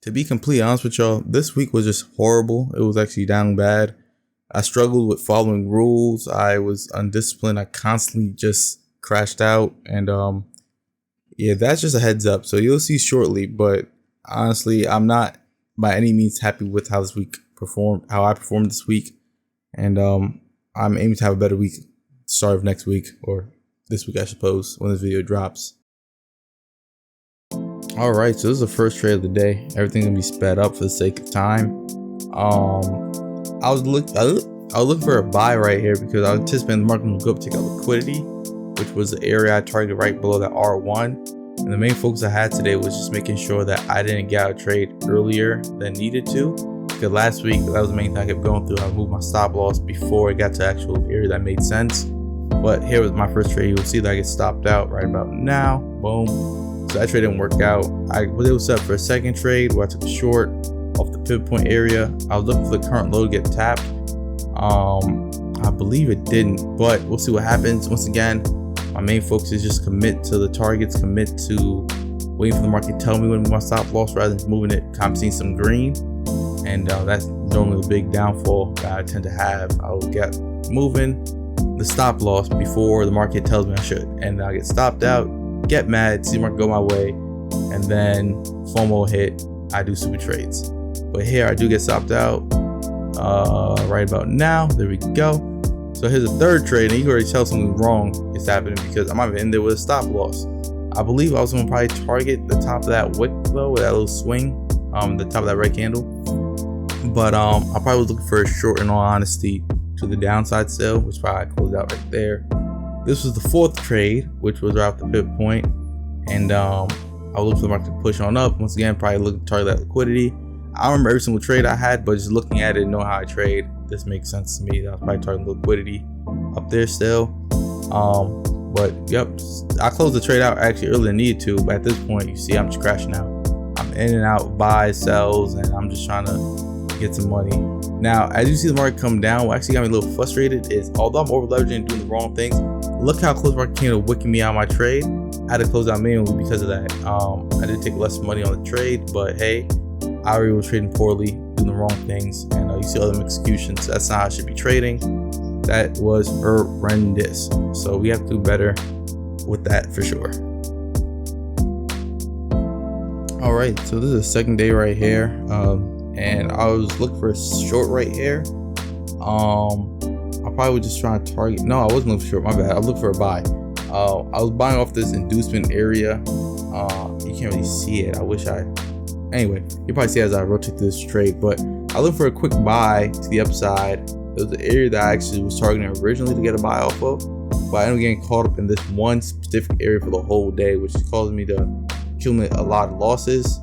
To be completely honest with y'all, this week was just horrible. It was actually down bad. I struggled with following rules. I was undisciplined. I constantly just crashed out. And yeah, that's just a heads up. So you'll see shortly. But honestly, I'm not by any means happy with how this week performed, how I performed this week. And I'm aiming to have a better week start of next week, or this week, I suppose, when this video drops. All right, so this is the first trade of the day. Everything's gonna be sped up for the sake of time. I was looking for a buy right here because I was anticipating the market would go up to take out liquidity, which was the area I targeted right below that R1. And the main focus I had today was just making sure that I didn't get out of trade earlier than needed to. Because last week, that was the main thing I kept going through. I moved my stop loss before it got to actual area that made sense. But here was my first trade. You'll see that I get stopped out right about now. Boom. So that trade didn't work out. I was able to set up for a second trade where I took a short off the pivot point area. I was looking for the current low to get tapped. I believe it didn't, but we'll see what happens. Once again, my main focus is just commit to the targets, commit to waiting for the market to tell me when my stop loss rather than moving it, seeing some green. And that's normally the big downfall that I tend to have. I will get moving the stop loss before the market tells me I should, and I get stopped out, get mad, see the market go my way, and then FOMO hit, I do stupid trades. But here I do get stopped out right about now. There we go. So here's a third trade, and you can already tell something wrong is happening because I'm not in there with a stop loss. I believe I was going to probably target the top of that wick though, with that little swing, the top of that red candle. But I probably was looking for a short, in all honesty, to the downside still, which probably closed out right there. This was the fourth trade, which was right off the pivot point, and I was looking for the market to push on up. Once again, probably looking to target that liquidity. I don't remember every single trade I had, but just looking at it and knowing how I trade, this makes sense to me. That I was probably targeting liquidity up there still. But yep, I closed the trade out actually earlier than needed to, but at this point, you see I'm just crashing out. I'm in and out, buys, sells, and I'm just trying to get some money. Now, as you see the market come down, what actually got me a little frustrated is, although I'm over leveraging and doing the wrong things, look how close the market came to wicking me out of my trade. I had to close out manually because of that. I did take less money on the trade, but hey, I already was trading poorly, doing the wrong things, and you see all them executions. That's not how I should be trading. That was horrendous. So we have to do better with that for sure. All right, so this is the second day right here. And I was looking for a short right here. I probably was just trying to target. No, I wasn't looking for short. My bad. I was looking for a buy. I was buying off this inducement area. You can't really see it. I wish I. Anyway, you probably see it as I rotate this trade. But I looked for a quick buy to the upside. It was the area that I actually was targeting originally to get a buy off of. But I ended up getting caught up in this one specific area for the whole day, which is causing me to accumulate a lot of losses.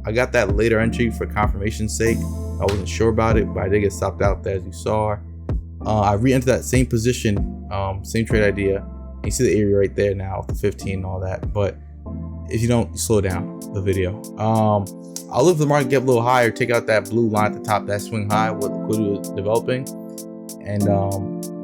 I got that later entry for confirmation's sake. I wasn't sure about it, but I did get stopped out there, as you saw. I re-entered that same position, same trade idea. You see the area right there now, the 15 and all that. But if you don't, slow down the video. I'll look for the market get a little higher, take out that blue line at the top, that swing high, what liquidity was developing. And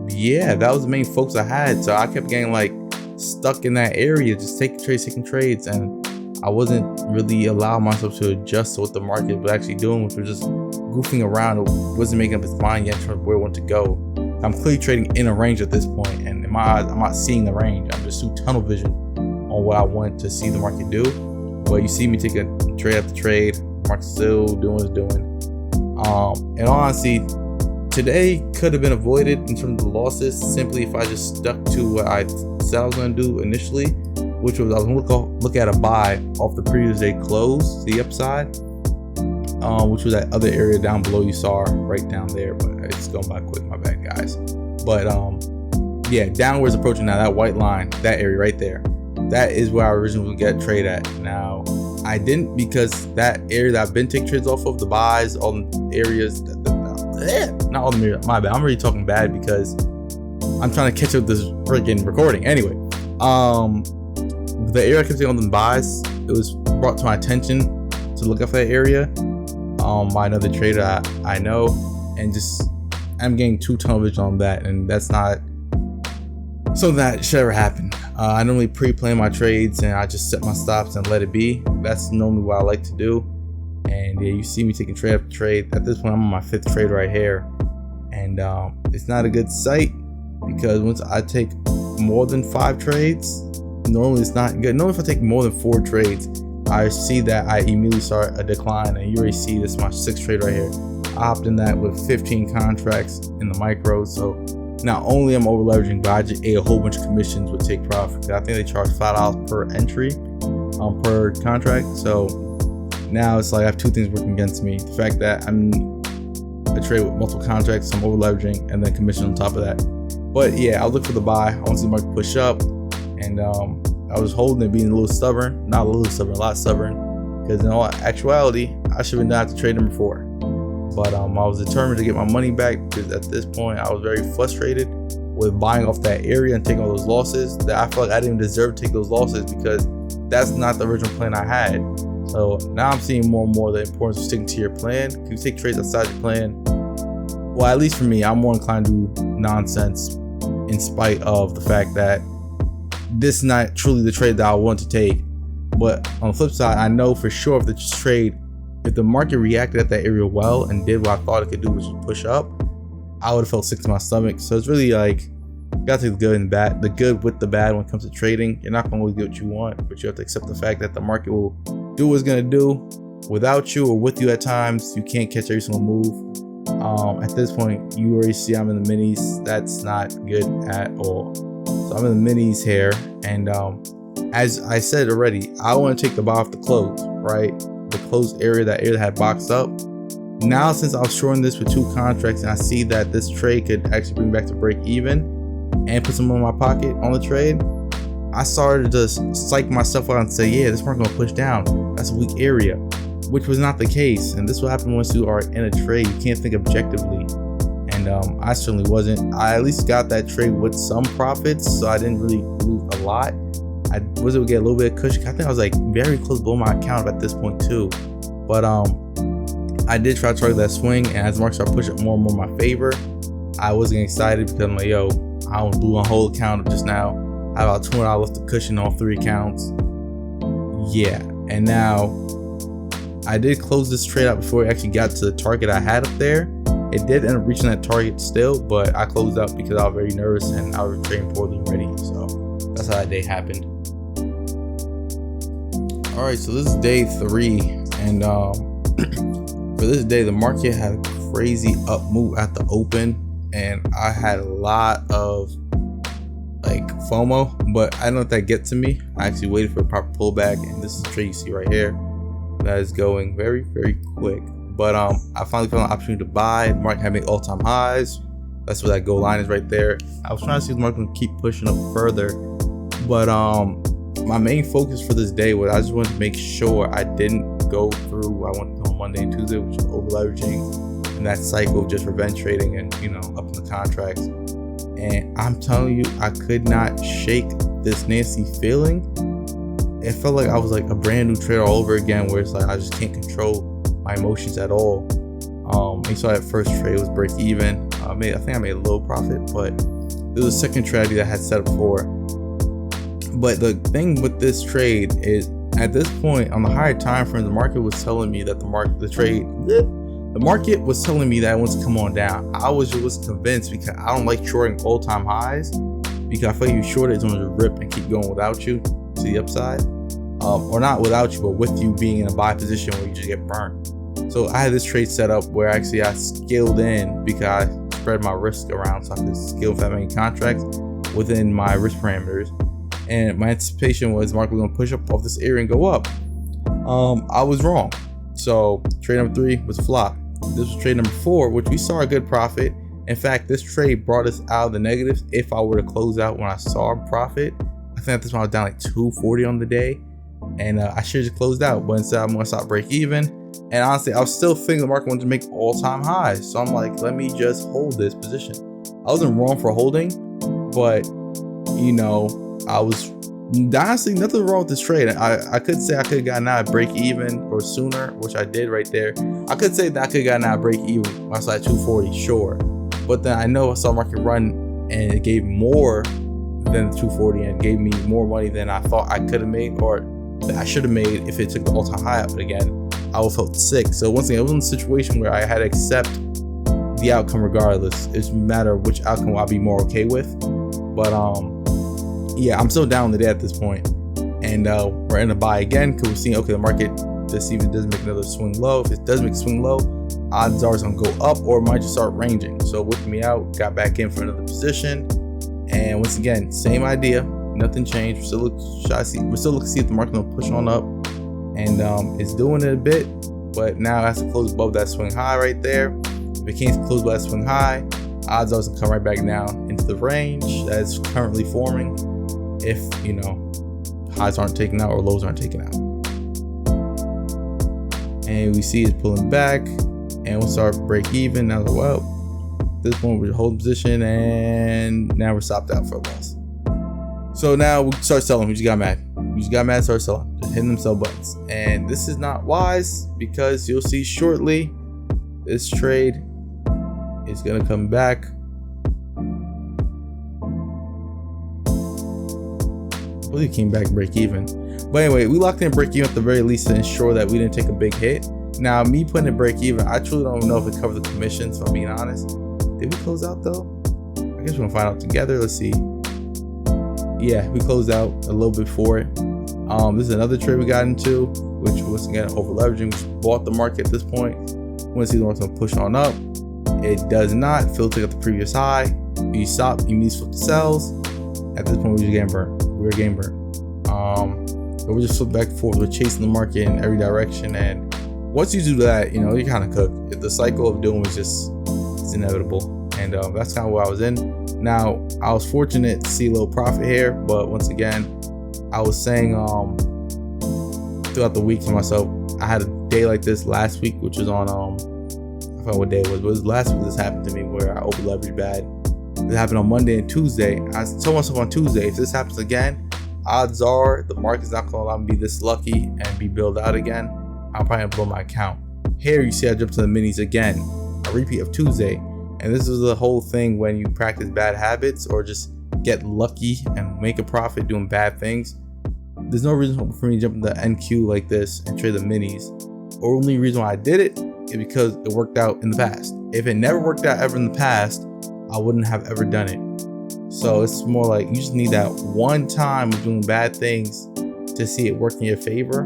yeah, that was the main focus I had. So I kept getting like stuck in that area, just taking trades, and I wasn't really allowing myself to adjust to what the market was actually doing, which was just goofing around. It wasn't making up its mind yet in terms of where it wanted to go. I'm clearly trading in a range at this point, and in my eyes, I'm not seeing the range. I'm just too tunnel vision on what I want to see the market do. But you see me take a trade after trade, market's still doing what it's doing. And honestly, today could have been avoided in terms of the losses simply if I just stuck to what I said I was going to do initially, which was I was going to look at a buy off the previous day close to the upside, which was that other area down below you saw right down there. But it's going by quick, my bad guys. But yeah, downwards approaching now, that white line, that area right there, that is where I originally would get trade at. Now I didn't, because that area that I've been taking trades off of, the buys, all the areas, not all the areas, my bad, I'm already talking bad because I'm trying to catch up with this freaking recording. Anyway, the area I kept seeing on the buys, it was brought to my attention to look at that area by another trader I know, and just I'm getting too tunnel vision on that, and that's not something that should ever happen. I normally pre-plan my trades and I just set my stops and let it be. That's normally what I like to do. And And yeah, you see me taking trade after trade. At this point, I'm on my 5th trade right here. And it's not a good sight, because once I take more than 5 trades, normally it's not good. Normally if I take more than 4 trades, I see that I immediately start a decline. And you already see this is my 6th trade right here. I hopped in that with 15 contracts in the micro. So not only am I over leveraging, but I just ate a whole bunch of commissions with Take Profit. I think they charge $5 per entry per contract. So now it's like I have 2 things working against me. The fact that I'm a trade with multiple contracts, so I'm over leveraging, and then commission on top of that. But yeah, I'll look for the buy. I want to see the market push up, and I was holding it, being a little stubborn. Not a little stubborn, a lot stubborn, because in all actuality, I should have been down to trade number 4. But I was determined to get my money back, because at this point I was very frustrated with buying off that area and taking all those losses. That I felt like I didn't deserve to take those losses, because that's not the original plan I had. So now I'm seeing more and more the importance of sticking to your plan. If you take trades outside your plan, well, at least for me, I'm more inclined to do nonsense, in spite of the fact that this is not truly the trade that I want to take. But on the flip side, I know for sure if this trade, if the market reacted at that area well and did what I thought it could do, which was push up, I would have felt sick to my stomach. So it's really like, you gotta take the good and the bad, the good with the bad when it comes to trading. You're not gonna always get what you want, but you have to accept the fact that the market will do what it's gonna do without you or with you at times. You can't catch every single move. At this point, you already see I'm in the minis. That's not good at all. So I'm in the minis here, and as I said already, I want to take the buy off the close, right? The closed area, that area that had boxed up. Now, since I was shorting this with 2 contracts, and I see that this trade could actually bring back to break even and put some money in my pocket on the trade, I started to psych myself out and say, yeah, this market gonna push down. That's a weak area, which was not the case. And this will happen once you are in a trade. You can't think objectively. And I certainly wasn't. I at least got that trade with some profits, so I didn't really lose a lot. I was able to get a little bit of cushion. I think I was like very close below my account at this point too. But I did try to target that swing, and as the market started pushing more and more in my favor, I was getting excited, because I'm like, yo, I don't blew my whole account just now. I have about $200 left to cushion on 3 accounts. Yeah, and now I did close this trade out before it actually got to the target I had up there. It did end up reaching that target still, but I closed out because I was very nervous and I was trading poorly already. So that's how that day happened. All right, so this is day 3, and for this day, the market had a crazy up move at the open, and I had a lot of like FOMO, but I don't know if that gets to me. I actually waited for a proper pullback, and this is the trade you see right here that is going very, very quick. But I finally found an opportunity to buy. The market had made all-time highs. That's where that goal line is right there. I was trying to see if the market can keep pushing up further, but my main focus for this day was I just wanted to make sure I didn't go through. I went on Monday and Tuesday, which was over leveraging, and that cycle of just revenge trading and up in the contracts. And I'm telling you, I could not shake this nasty feeling. It felt like I was like a brand new trader all over again, where it's like I just can't control my emotions at all. You saw that first trade was break even. I think I made a low profit, but there was a second strategy that I had set up for. But the thing with this trade is, at this point on the higher time frame, the market was telling me that the market was telling me that it wants to come on down. I was convinced, because I don't like shorting all-time highs, because I feel like you short it, it's going to rip and keep going without you to the upside, or not without you, but with you being in a buy position where you just get burned. So I had this trade set up where actually I scaled in, because I spread my risk around, so I could scale that many contracts within my risk parameters. And my anticipation was the market was going to push up off this area and go up. I was wrong. So trade number 3 was a flop. This was trade number 4, which we saw a good profit. In fact, this trade brought us out of the negatives. If I were to close out when I saw a profit, I think at this point I was down like 240 on the day, and I should have just closed out. But instead, I'm going to stop break even. And honestly, I was still thinking the market wanted to make all-time highs. So I'm like, let me just hold this position. I wasn't wrong for holding, but I was honestly nothing wrong with this trade. I could say I could have gotten out at break even or sooner, which I did right there. I could say that I could have gotten out at break even when I saw at 240, sure. But then I know I saw market run, and it gave more than the 240, and it gave me more money than I thought I could have made, or that I should have made if it took the all-time high up again. I would felt sick. So once again, I was in a situation where I had to accept the outcome regardless. It's a matter of which outcome I'll be more okay with. But yeah, I'm still down today at this point. And we're in a buy again because we're seeing, okay, the market, let's see if it doesn't make another swing low. If it does make a swing low, odds are it's gonna go up or it might just start ranging. So with me out, got back in for another position. And once again, same idea, nothing changed. We're still looking to see if the market will push on up. And it's doing it a bit, but now it has to close above that swing high right there. If it can't close above that swing high, odds are it's gonna come right back down into the range that's currently forming if, you know, highs aren't taken out or lows aren't taken out. And we see it pulling back and we'll start break even. Now, well, at this point we're holding position and now we're stopped out for a loss. So now we start selling. We just got mad. Start selling, just hitting them sell buttons. And this is not wise because you'll see shortly this trade is gonna come back. Well, it came back break even. But anyway, we locked in break even at the very least to ensure that we didn't take a big hit. Now, me putting it break even, I truly don't know if it covered the commissions, if I'm being honest. Did we close out though? I guess we're gonna find out together. Let's see. Yeah, we closed out a little bit for it. This is another trade we got into, which was again over leveraging. We bought the market at this point. Want to see the market's gonna push on up. It does not filter at the previous high. You stop, you need to flip the sells. At this point, we're just getting burned. We're getting burned. But we just flip back and forth. We're chasing the market in every direction, and once you do that, you know, you're kind of cooked. If the cycle of doom is just, it's inevitable, and that's kind of what I was in. Now, I was fortunate to see a little profit here, but once again, I was saying throughout the week to myself, I had a day like this last week, which was on I forgot what day it was, but it was last week this happened to me where I over leveraged bad. It happened on Monday and Tuesday. I told myself on Tuesday, if this happens again, odds are the market's not gonna allow me to be this lucky and be bailed out again. I'll probably blow my account. Here you see I jumped to the minis again, a repeat of Tuesday. And this is the whole thing when you practice bad habits or just get lucky and make a profit doing bad things. There's no reason for me to jump into NQ like this and trade the minis. The only reason why I did it is because it worked out in the past. If it never worked out ever in the past, I wouldn't have ever done it. So it's more like you just need that one time of doing bad things to see it work in your favor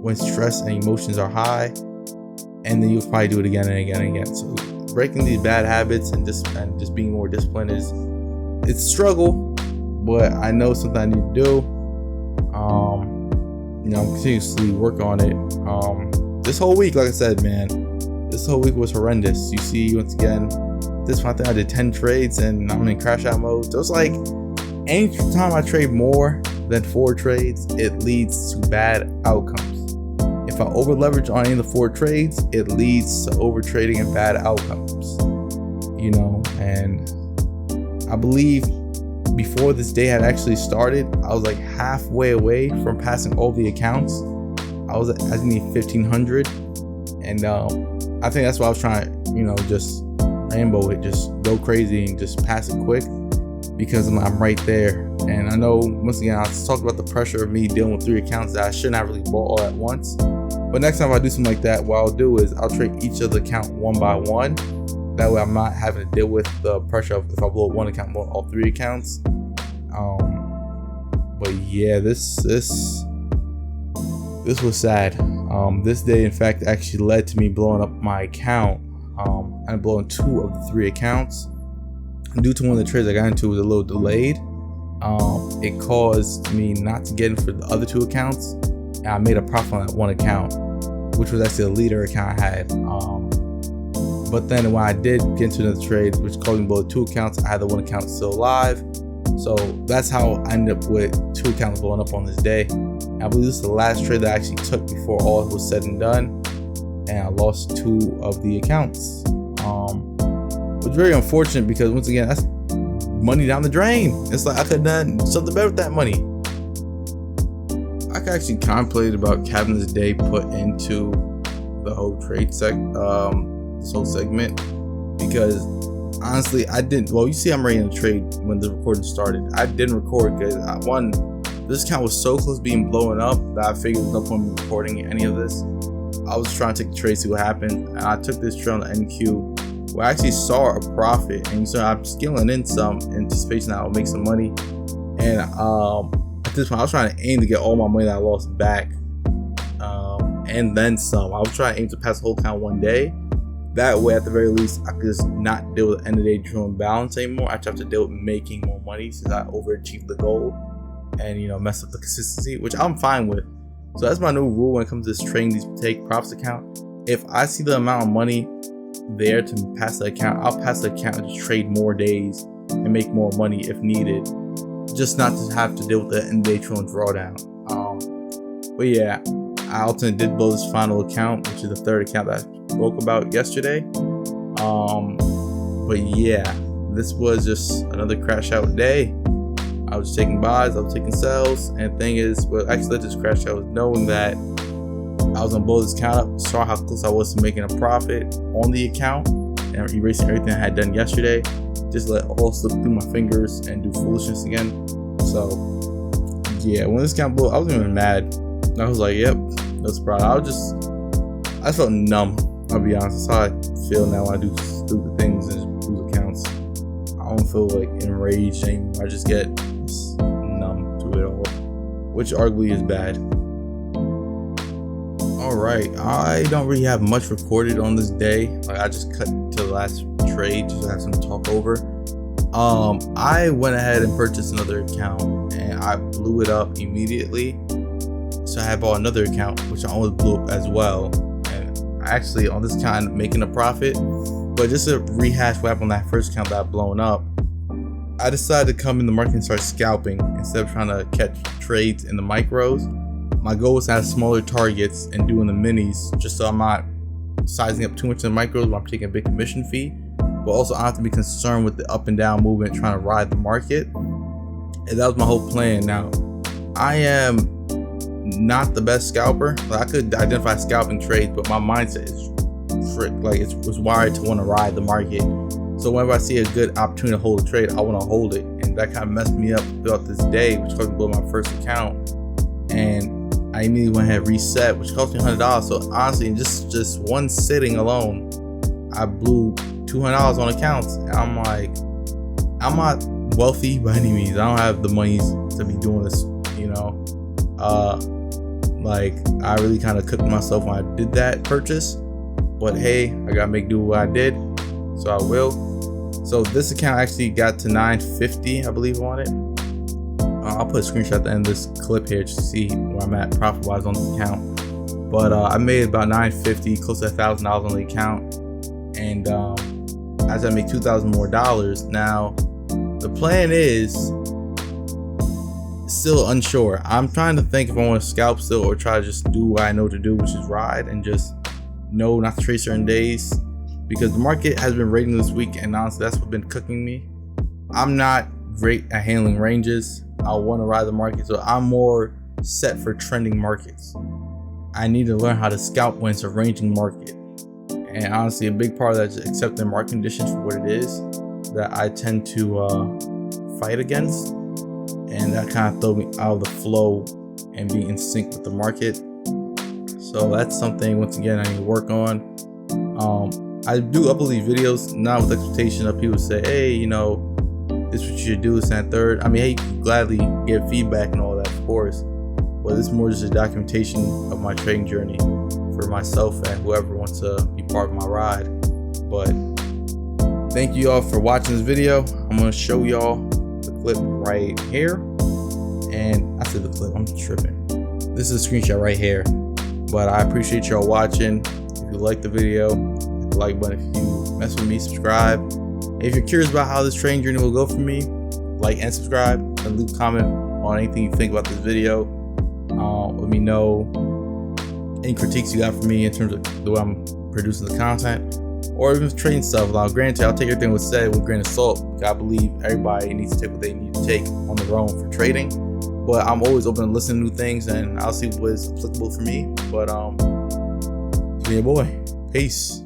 when stress and emotions are high, and then you'll probably do it again and again and again. So breaking these bad habits and just being more disciplined it's a struggle, but I know something I need to do. You know, I'm continuously work on it. This whole week, like I said, man, this whole week was horrendous. You see, once again, this one thing I did 10 trades and I'm in crash out mode. So it's like any time I trade more than 4 trades, it leads to bad outcomes. If I over leverage on any of the 4 trades, it leads to over trading and bad outcomes. You know, and I believe before this day had actually started, I was like halfway away from passing all the accounts. I need 1,500, and I think that's why I was trying to, you know, just Rambo it, just go crazy and just pass it quick because I'm right there. And I know, once again, I talked about the pressure of me dealing with 3 accounts that I shouldn't have really bought all at once. But next time I do something like that, what I'll do is I'll trade each of the account one by one. That way I'm not having to deal with the pressure of if I blow up one account, blow all 3 accounts. But yeah, this was sad. This day, in fact, actually led to me blowing up my account. I'm blowing 2 of the 3 accounts. Due to one of the trades I got into was a little delayed. It caused me not to get in for the other 2 accounts. And I made a profit on that 1 account, which was actually a leader account I had. But then when I did get into the trade, which caused me below 2 accounts, I had the 1 account still live. So that's how I ended up with 2 accounts blowing up on this day. And I believe this is the last trade that I actually took before all was said and done. And I lost 2 of the accounts. It was very unfortunate because, once again, that's money down the drain. It's like I could have done something better with that money. I could actually contemplate about having this day put into the whole trade this whole segment, because honestly, I didn't. Well, you see, I'm ready to trade when the recording started. I didn't record because this account was so close to being blown up that I figured there's no point in recording any of this. I was trying to take the trade, see what happened, and I took this trade on the NQ where I actually saw a profit, and so I'm scaling in some in anticipation that I'll make some money. And at this point, I was trying to aim to get all my money that I lost back, and then some. I was trying to aim to pass the whole account one day. That way, at the very least, I could just not deal with the end of the day drilling balance anymore. I just have to deal with making more money since I overachieved the goal and, you know, mess up the consistency, which I'm fine with. So that's my new rule when it comes to this trading these take profits account. If I see the amount of money there to pass the account, I'll pass the account and just trade more days and make more money if needed, just not to have to deal with the end of the day drilling drawdown. But yeah, I ultimately did blow this final account, which is the third account that I spoke about yesterday. But yeah, this was just another crash out day. I was taking buys, I was taking sells, and the thing is, what actually led to this crash out was knowing that I was gonna blow this account up, saw how close I was to making a profit on the account, and erasing everything I had done yesterday. Just let it all slip through my fingers and do foolishness again. So yeah, when this account blew up, I wasn't even mad. I was like, yep, no surprise. I felt numb. I'll be honest. That's how I feel now when I do stupid things and lose accounts. I don't feel like enraged anymore. I just get numb to it all, which arguably is bad. Alright, I don't really have much recorded on this day. Like, I just cut to the last trade just to have some talk over. I went ahead and purchased another account and I blew it up immediately. So I bought another account which I almost blew up as well. And actually on this account I'm making a profit. But just to rehash what happened on that first account that I blown up, I decided to come in the market and start scalping instead of trying to catch trades in the micros. My goal was to have smaller targets and doing the minis, just so I'm not sizing up too much in the micros when I'm taking a big commission fee. But also I don't have to be concerned with the up and down movement trying to ride the market. And that was my whole plan. Now, I am not the best scalper. Like, I could identify scalping trades, but my mindset is frick. Like, it's wired to want to ride the market. So whenever I see a good opportunity to hold a trade, I want to hold it. And that kind of messed me up throughout this day, which caused me to blow my first account. And I immediately went ahead and reset, which cost me $100. So honestly, in just one sitting alone, I blew $200 on accounts. And I'm like, I'm not wealthy by any means. I don't have the money to be doing this, you know. Like, I really kind of cooked myself when I did that purchase. But hey, I gotta make do what I did, so I will. So this account actually got to 950, I believe, on it. I'll put a screenshot at the end of this clip here just to see where I'm at profit wise on this account. But I made about 950, close to $1,000 on the account, and as I make $2,000 more dollars. Now the plan is still unsure. I'm trying to think if I want to scalp still or try to just do what I know to do, which is ride and just know not to trade certain days, because the market has been rating this week, and honestly that's what's been cooking me. I'm not great at handling ranges. I want to ride the market, so I'm more set for trending markets. I need to learn how to scalp when it's a ranging market, and honestly a big part of that is accepting market conditions for what it is that I tend to fight against, and that kind of throw me out of the flow and be in sync with the market. So that's something, once again, I need to work on. I do upload these videos not with expectation of people to say, hey, you know, this is what you should do, this and third. I mean, hey, you can gladly give feedback and all that, of course, but this is more just a documentation of my trading journey for myself and whoever wants to be part of my ride. But thank you all for watching this video. I'm going to show y'all the clip right here. And I said the clip, I'm tripping. This is a screenshot right here. But I appreciate y'all watching. If you like the video, hit the like button. If you mess with me, subscribe. If you're curious about how this trading journey will go for me, like and subscribe, and leave a comment on anything you think about this video. Let me know any critiques you got for me in terms of the way I'm producing the content, or even trading stuff. Now, granted, I'll take everything was said with a grain of salt. I believe everybody needs to take what they need to take on their own for trading. But I'm always open to listen to new things, and I'll see what is applicable for me. But it's been your boy. Peace.